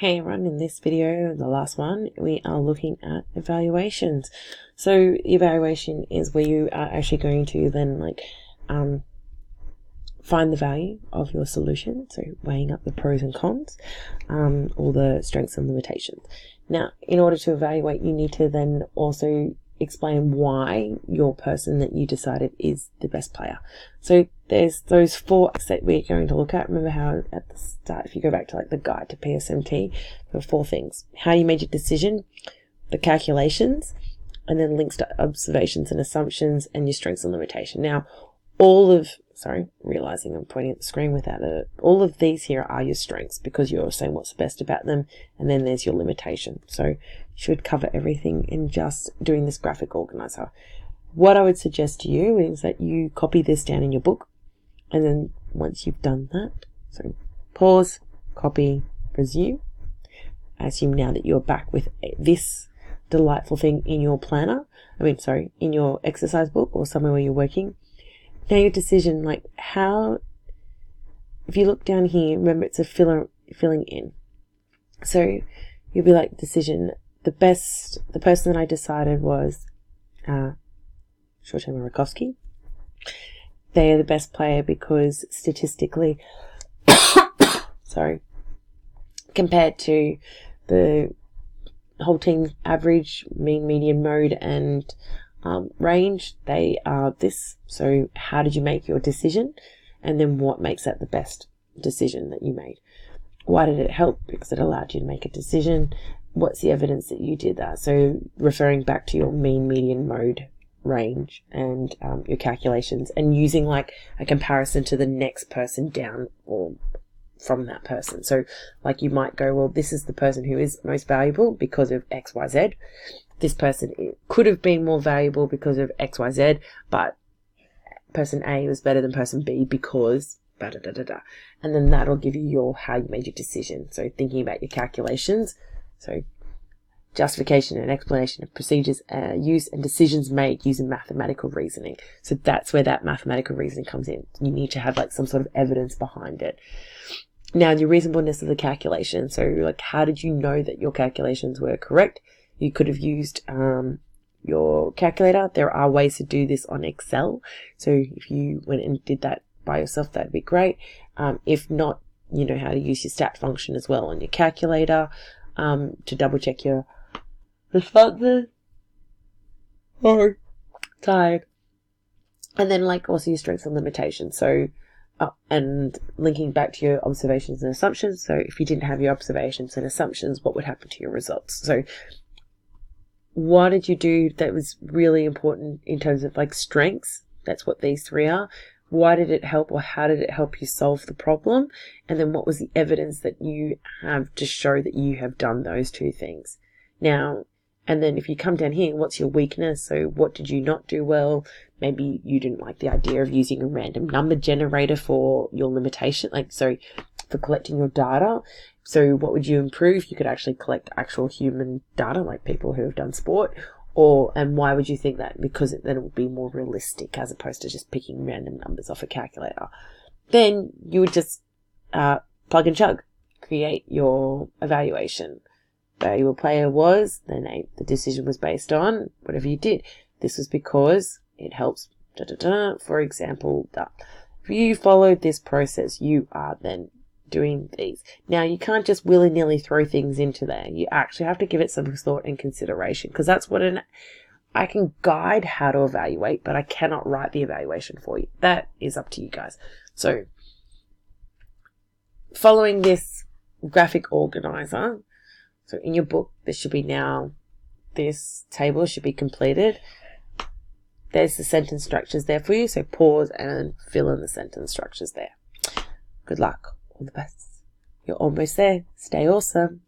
Hey everyone, in this video, the last one, we are looking at evaluations. So evaluation is where you are actually going to then find the value of your solution. So weighing up the pros and cons, all the strengths and limitations. Now, in order to evaluate, you need to then also explain why your person that you decided is the best player. So there's those four that we're going to look at. Remember how at the start, if you go back to the guide to PSMT, there were four things: how you made your decision, the calculations, and then links to observations and assumptions, and your strengths and limitation. Now, realizing I'm pointing at the screen without it. All of these here are your strengths because you're saying what's the best about them, and then there's your limitation. So you should cover everything in just doing this graphic organizer. What I would suggest to you is that you copy this down in your book, and then once you've done that, so pause, copy, resume. Assume now that you're back with this delightful thing in your planner, in your exercise book or somewhere where you're working. Now your decision, if you look down here, remember it's a filling in. So you'll be like, decision, the person that I decided was Shorten Murakowski. They are the best player because statistically, compared to the whole team average, mean, median, mode, and range, they are this. So how did you make your decision? And then what makes that the best decision that you made? Why did it help? Because it allowed you to make a decision. What's the evidence that you did that? So referring back to your mean, median, mode, range, and your calculations, and using a comparison to the next person down or from that person. So you might go, well, this is the person who is most valuable because of X, Y, Z. This person could have been more valuable because of X, Y, Z, but person A was better than person B because da-da-da-da-da. And then that'll give you how you made your decision. So thinking about your calculations. So justification and explanation of procedures used and decisions made using mathematical reasoning. So that's where that mathematical reasoning comes in. You need to have some sort of evidence behind it. Now, your reasonableness of the calculation. So how did you know that your calculations were correct? You could have used your calculator. There are ways to do this on Excel. So if you went and did that by yourself, that'd be great. If not, you know how to use your stat function as well on your calculator to double check your responses. Sorry, tired. And then also your strengths and limitations. So and linking back to your observations and assumptions. So if you didn't have your observations and assumptions, what would happen to your results? So what did you do that was really important in terms of strengths? That's what these three are. Why did it help, or how did it help you solve the problem? And then what was the evidence that you have to show that you have done those two things? Now, and then if you come down here, what's your weakness? So what did you not do well? Maybe you didn't like the idea of using a random number generator for your limitation, for collecting your data. So what would you improve? You could actually collect actual human data, like people who have done sport. And why would you think that? Because then it would be more realistic as opposed to just picking random numbers off a calculator. Then you would just plug and chug, create your evaluation. Valuable player was, the decision was based on whatever you did. This was because it helps, for example, if you followed this process, you are then doing these. Now, you can't just willy-nilly throw things into there. You actually have to give it some thought and consideration, because that's what I can guide how to evaluate, but I cannot write the evaluation for you. That is up to you guys. So, following this graphic organizer, so in your book, this table should be completed. There's the sentence structures there for you. So pause and fill in the sentence structures there. Good luck. All the best. You're almost there. Stay awesome.